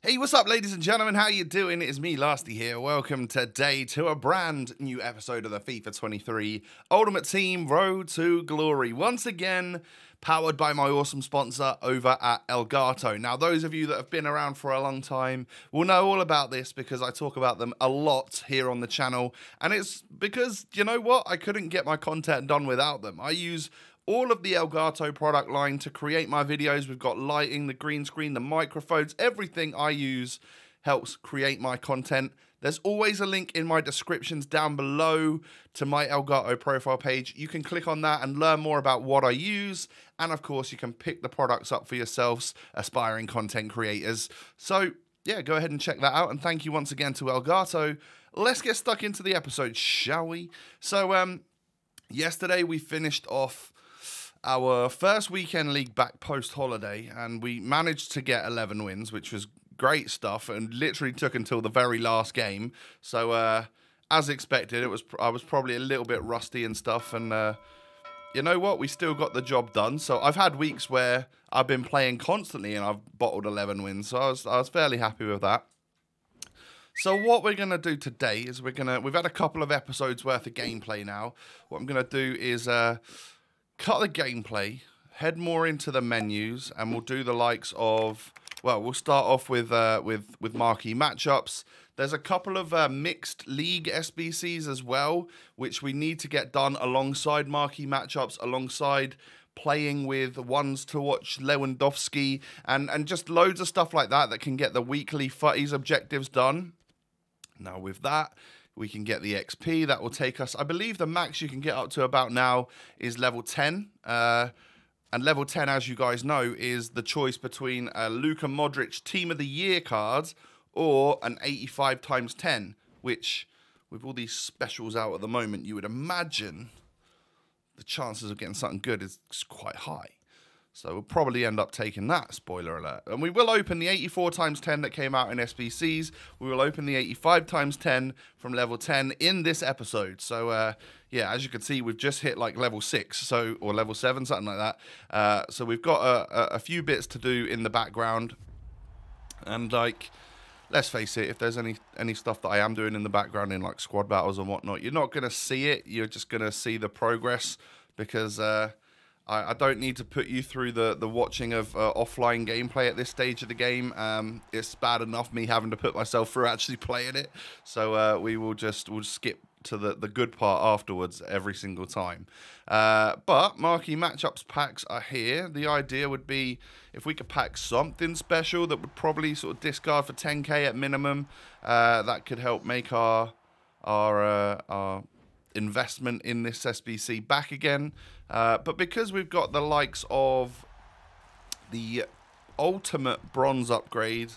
Hey, what's up, ladies and gentlemen? How you doing? It is me, Lasty here. Welcome today to a brand new episode of the FIFA 23 Ultimate Team Road to Glory. Once again, powered by my awesome sponsor over at Elgato. Now, those of you that have been around for a long time will know all about this because I talk about them a lot here on the channel. And it's because, you know what? I couldn't get my content done without them. I use all of the Elgato product line to create my videos. We've got lighting, the green screen, the microphones, everything I use helps create my content. There's always a link in my descriptions down below to my Elgato profile page. You can click on that and learn more about what I use. And of course, you can pick the products up for yourselves, aspiring content creators. So yeah, go ahead and check that out. And thank you once again to Elgato. Let's get stuck into the episode, shall we? So yesterday we finished off our first weekend league back post-holiday, and we managed to get 11 wins, which was great stuff, and literally took until the very last game. So, as expected, I was probably a little bit rusty and stuff, and you know what? We still got the job done. So I've had weeks where I've been playing constantly, and I've bottled 11 wins, so I was fairly happy with that. So what we're going to do today is we've had a couple of episodes worth of gameplay now. What I'm going to do is cut the gameplay, head more into the menus, and we'll do the likes of, well, we'll start off with marquee matchups. There's a couple of mixed league SBCs as well, which we need to get done alongside marquee matchups, alongside playing with ones to watch Lewandowski, and just loads of stuff like that that can get the weekly FUTTIES objectives done. Now with that, we can get the XP. That will take us, I believe the max you can get up to about now is level 10. And level 10, as you guys know, is the choice between a Luka Modric Team of the Year card or an 85 times 10, which, with all these specials out at the moment, you would imagine the chances of getting something good is quite high. So we'll probably end up taking that, spoiler alert. And we will open the 84 times 10 that came out in SBCs. We will open the 85 times 10 from level 10 in this episode. So, yeah, as you can see, we've just hit like level 6, or level 7, something like that. So we've got a few bits to do in the background. And, like, let's face it, if there's any stuff that I am doing in the background in, like, squad battles and whatnot, you're not going to see it. You're just going to see the progress because I don't need to put you through the watching of offline gameplay at this stage of the game. It's bad enough me having to put myself through actually playing it. So we'll just skip to the good part afterwards every single time. But marquee matchups packs are here. The idea would be if we could pack something special that would probably sort of discard for 10k at minimum. That could help make our investment in this SBC back again. But because we've got the likes of the ultimate bronze upgrade,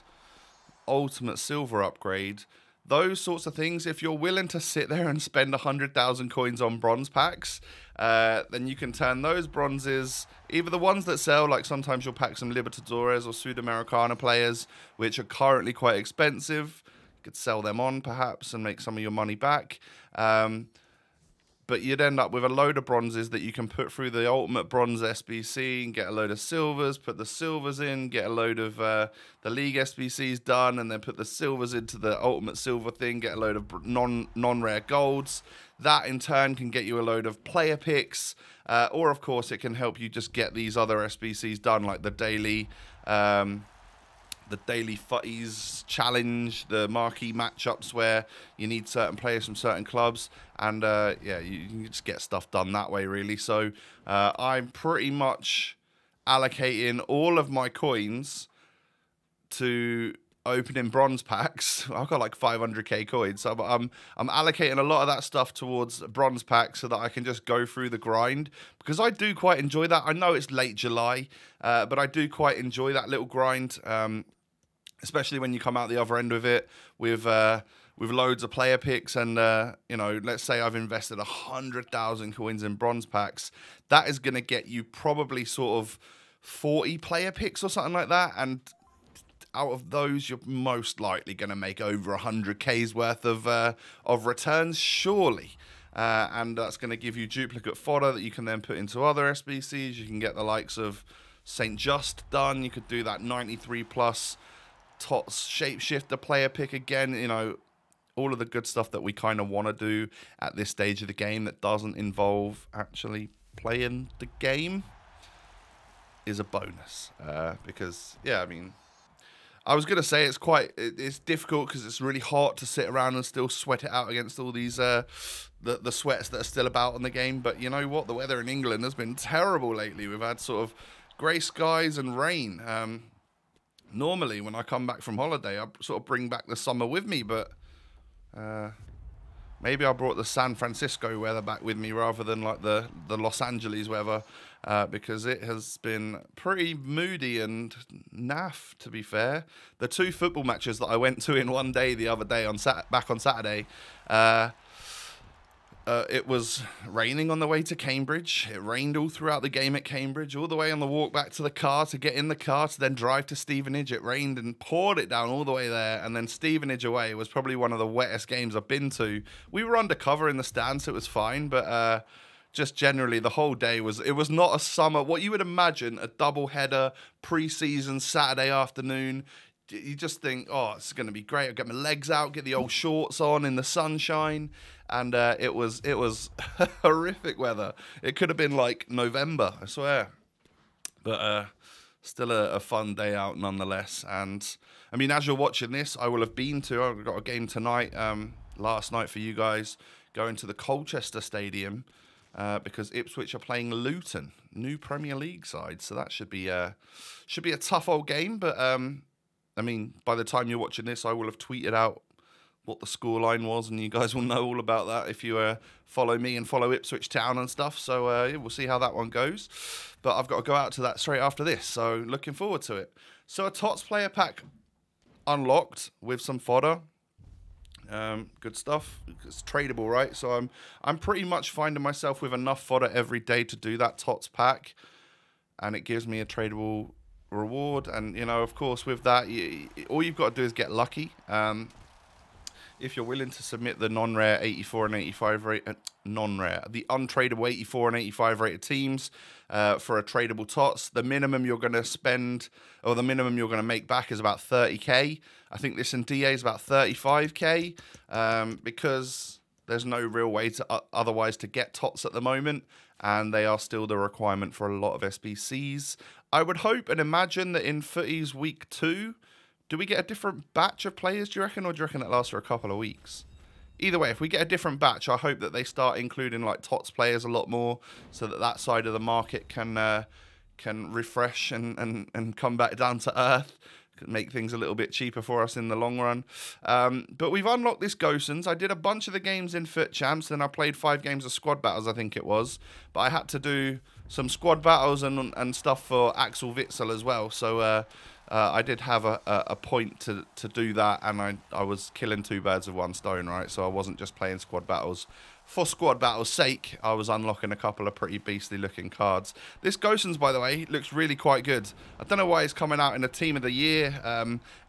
ultimate silver upgrade, those sorts of things, if you're willing to sit there and spend 100,000 coins on bronze packs, then you can turn those bronzes, either the ones that sell, like sometimes you'll pack some Libertadores or Sudamericana players, which are currently quite expensive. You could sell them on perhaps and make some of your money back. But you'd end up with a load of bronzes that you can put through the ultimate bronze SBC and get a load of silvers, put the silvers in, get a load of the league SBCs done, and then put the silvers into the ultimate silver thing, get a load of non-rare golds. That in turn can get you a load of player picks, or of course it can help you just get these other SBCs done, like the daily FUTTIES challenge, the marquee matchups where you need certain players from certain clubs, and yeah, you can just get stuff done that way, really. So I'm pretty much allocating all of my coins to opening bronze packs. I've got like 500k coins, so I'm allocating a lot of that stuff towards bronze packs so that I can just go through the grind, because I do quite enjoy that. I know it's late July, but I do quite enjoy that little grind. Especially when you come out the other end of it with loads of player picks, and you know, let's say I've invested 100,000 coins in bronze packs. That is going to get you probably sort of 40 player picks or something like that, and out of those, you're most likely going to make over 100k's worth of returns, surely. And that's going to give you duplicate fodder that you can then put into other SBCs. You can get the likes of St. Just done. You could do that 93 plus TOTS shapeshifter player pick again. You know, all of the good stuff that we kind of want to do at this stage of the game that doesn't involve actually playing the game is a bonus. Because, yeah, I mean, I was going to say it's difficult because it's really hard to sit around and still sweat it out against all these, the sweats that are still about in the game. But you know what? The weather in England has been terrible lately. We've had sort of grey skies and rain. Normally, when I come back from holiday, I sort of bring back the summer with me, but maybe I brought the San Francisco weather back with me rather than like the Los Angeles weather, because it has been pretty moody and naff, to be fair. The 2 football matches that I went to in one day the other day back on Saturday, it was raining on the way to Cambridge. It rained all throughout the game at Cambridge, all the way on the walk back to the car to get in the car to then drive to Stevenage. It rained and poured it down all the way there, and then Stevenage away was probably one of the wettest games I've been to. We were undercover in the stands, so it was fine, but just generally the whole day was not a summer. What you would imagine, a double-header, pre-season Saturday afternoon. You just think, oh, it's going to be great. I'll get my legs out, get the old shorts on in the sunshine. And it was horrific weather. It could have been like November, I swear. But still a fun day out nonetheless. And I mean, as you're watching this, I will have been to, I've got a game tonight, last night for you guys, going to the Colchester Stadium because Ipswich are playing Luton, new Premier League side. So that should be a tough old game. But I mean, by the time you're watching this, I will have tweeted out what the scoreline was, and you guys will know all about that if you follow me and follow Ipswich Town and stuff. So we'll see how that one goes. But I've got to go out to that straight after this, so looking forward to it. So a TOTS player pack unlocked with some fodder. Good stuff. It's tradable, right? So I'm pretty much finding myself with enough fodder every day to do that TOTS pack, and it gives me a tradable reward. And you know, of course, with that, all you've got to do is get lucky. If you're willing to submit the non-rare 84 and 85 rate, the untradeable 84 and 85 rated teams for a tradable TOTS, the minimum you're going to spend, or the minimum you're going to make back, is about 30k. I think this in DA is about 35k, because there's no real way to otherwise to get TOTS at the moment, and they are still the requirement for a lot of SBCs. I would hope and imagine that in Footies Week 2, do we get a different batch of players, do you reckon, or do you reckon that lasts for a couple of weeks? Either way, if we get a different batch, I hope that they start including like TOTS players a lot more, so that side of the market can refresh and come back down to earth, make things a little bit cheaper for us in the long run. But we've unlocked this Gosens. I did a bunch of the games in Foot Champs, then I played 5 games of squad battles, I think it was. But I had to do some squad battles and stuff for Axel Witsel as well. So I did have a point to do that, and I was killing 2 birds with 1 stone, right? So I wasn't just playing squad battles for squad battle's sake. I was unlocking a couple of pretty beastly looking cards. This Gosens, by the way, looks really quite good. I don't know why it's coming out in a Team of the Year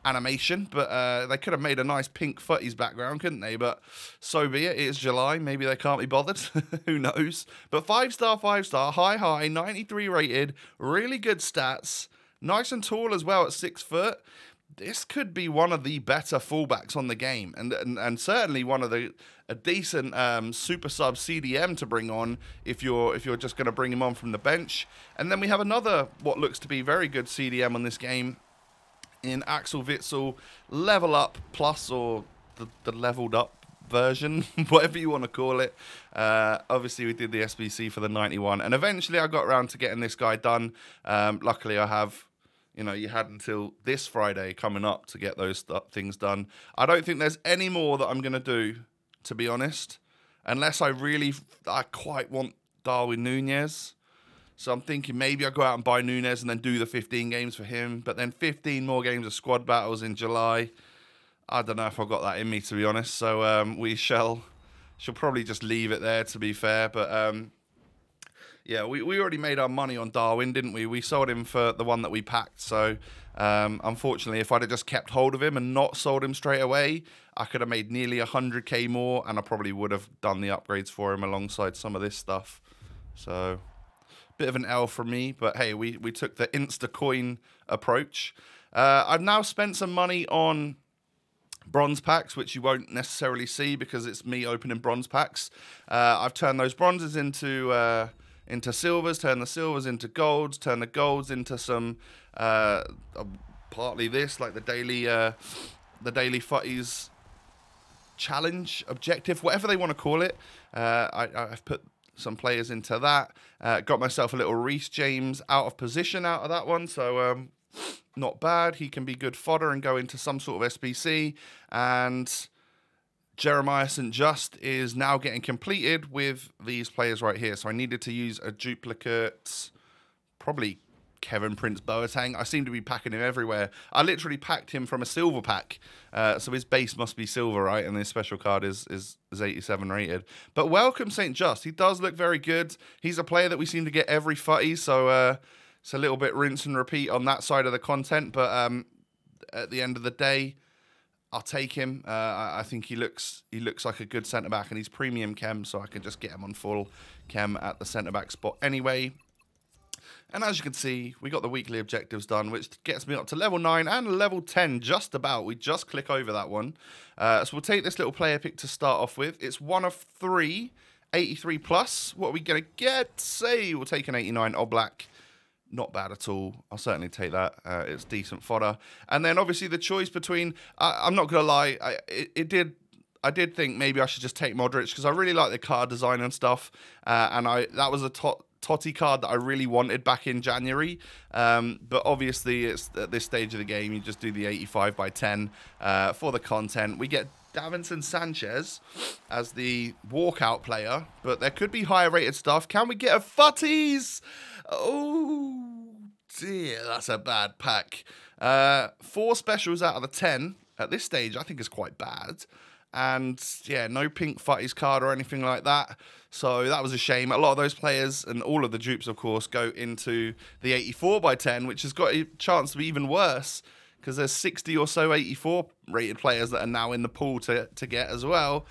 animation, but they could have made a nice pink Footies background, couldn't they? But so be it. It's July. Maybe they can't be bothered. Who knows? But 5-star, 5-star, high, 93 rated, really good stats. Nice and tall as well at 6 foot. This could be one of the better fullbacks on the game, and certainly one of a decent super sub CDM to bring on if you're just going to bring him on from the bench. And then we have another what looks to be very good CDM on this game in Axel Witsel, level up plus, or the leveled up version, whatever you want to call it. Obviously we did the SBC for the 91, and eventually I got around to getting this guy done. Luckily I have, you know, you had until this Friday coming up to get those things done. I don't think there's any more that I'm going to do, to be honest, unless I quite want Darwin Núñez. So I'm thinking maybe I'll go out and buy Núñez and then do the 15 games for him, but then 15 more games of squad battles in July. I don't know if I've got that in me, to be honest. So we shall probably just leave it there, to be fair. But yeah, we already made our money on Darwin, didn't we? We sold him for the one that we packed. So unfortunately, if I'd have just kept hold of him and not sold him straight away, I could have made nearly 100k more, and I probably would have done the upgrades for him alongside some of this stuff. So bit of an L for me, but hey, we took the Insta-coin approach. I've now spent some money on bronze packs, which you won't necessarily see because it's me opening bronze packs. I've turned those bronzes into silvers, turned the silvers into golds, turned the golds into some partly this, like the daily FUTTIES challenge, objective, whatever they want to call it. I've put some players into that. Got myself a little Reece James out of position out of that one, so not bad. He can be good fodder and go into some sort of SBC. And Jeremiah St. Just is now getting completed with these players right here. So I needed to use a duplicate, probably Kevin Prince Boateng. I seem to be packing him everywhere. I literally packed him from a silver pack. So his base must be silver, right? And his special card is 87 rated. But welcome St. Just. He does look very good. He's a player that we seem to get every FUTTIE. So it's a little bit rinse and repeat on that side of the content. But at the end of the day, I'll take him. I think he looks like a good centre-back. And he's premium chem, so I can just get him on full chem at the centre-back spot anyway. And as you can see, we got the weekly objectives done, which gets me up to level 9 and level 10 just about. We just click over that one. So we'll take this little player pick to start off with. It's one of 3, 83 plus. What are we going to get? Say we'll take an 89 Oblak. Not bad at all. I'll certainly take that. It's decent fodder. And then obviously the choice between, I'm not going to lie, I did think maybe I should just take Modric because I really like the card design and stuff. And that was a Totti card that I really wanted back in January. But obviously, it's at this stage of the game, you just do the 85 by 10 for the content. We get Davinson Sanchez as the walkout player, but there could be higher rated stuff. Can we get a FUTTIES? Oh, dear, that's a bad pack. 4 specials out of the 10 at this stage, I think is quite bad. And yeah, no pink FUTTIES card or anything like that. So that was a shame. A lot of those players and all of the dupes, of course, go into the 84 by 10, which has got a chance to be even worse because there's 60 or so 84 rated players that are now in the pool to get as well.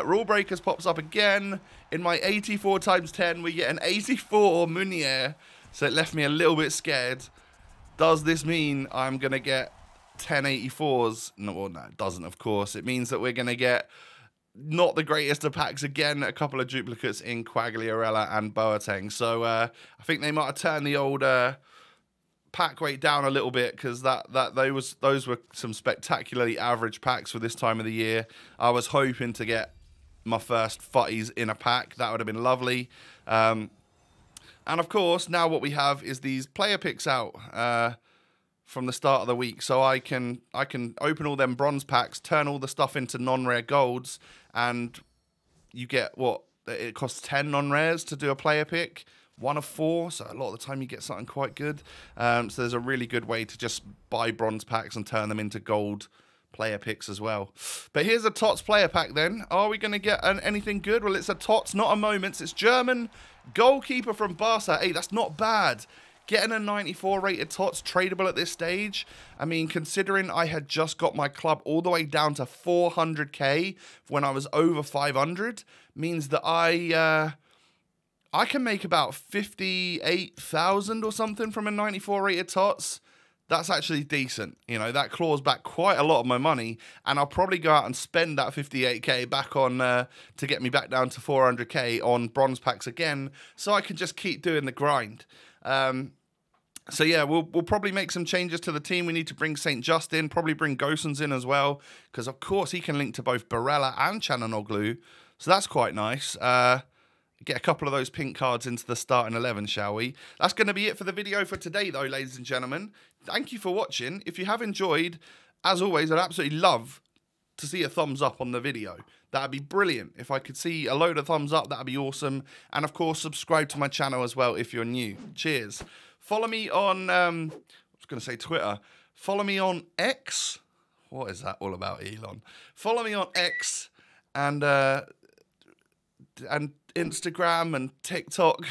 Rule Breakers pops up again. In my 84 times 10, we get an 84 Meunier. So it left me a little bit scared. Does this mean I'm going to get 10 84s? No, well, no, it doesn't, of course. It means that we're going to get not the greatest of packs again, a couple of duplicates in Quagliarella and Boateng. So I think they might have turned the old pack weight down a little bit because those were some spectacularly average packs for this time of the year. I was hoping to get my first FUTTIES in a pack. That would have been lovely. And of course, now what we have is these player picks out from the start of the week, so I can open all them bronze packs, turn all the stuff into non-rare golds, and you get what it costs 10 non-rares to do a player pick, 1 of 4. So a lot of the time you get something quite good. So there's a really good way to just buy bronze packs and turn them into gold player picks as well. But here's a Tots player pack then. Are we going to get anything good? Well, it's a Tots, not a Moments. It's German goalkeeper from Barca. Hey, that's not bad. Getting a 94 rated Tots tradable at this stage. I mean, considering I had just got my club all the way down to 400k when I was over 500, means that I can make about 58,000 or something from a 94 rated Tots. That's actually decent. You know, that claws back quite a lot of my money, and I'll probably go out and spend that 58k back on to get me back down to 400k on bronze packs again, so I can just keep doing the grind. So yeah, we'll probably make some changes to the team. We need to bring St. Just in, probably bring Gosens in as well, because of course he can link to both Barella and Çalhanoğlu, so that's quite nice. Get a couple of those pink cards into the starting 11, shall we? That's going to be it for the video for today, though, ladies and gentlemen. Thank you for watching. If you have enjoyed, as always, I'd absolutely love to see a thumbs up on the video. That'd be brilliant. If I could see a load of thumbs up, that'd be awesome. And of course, subscribe to my channel as well if you're new. Cheers. Follow me on, I was going to say Twitter. Follow me on X. What is that all about, Elon? Follow me on X and Instagram and TikTok.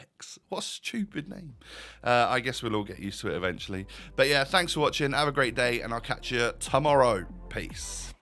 X. What a stupid name. I guess we'll all get used to it eventually. But yeah, thanks for watching. Have a great day, and I'll catch you tomorrow. Peace.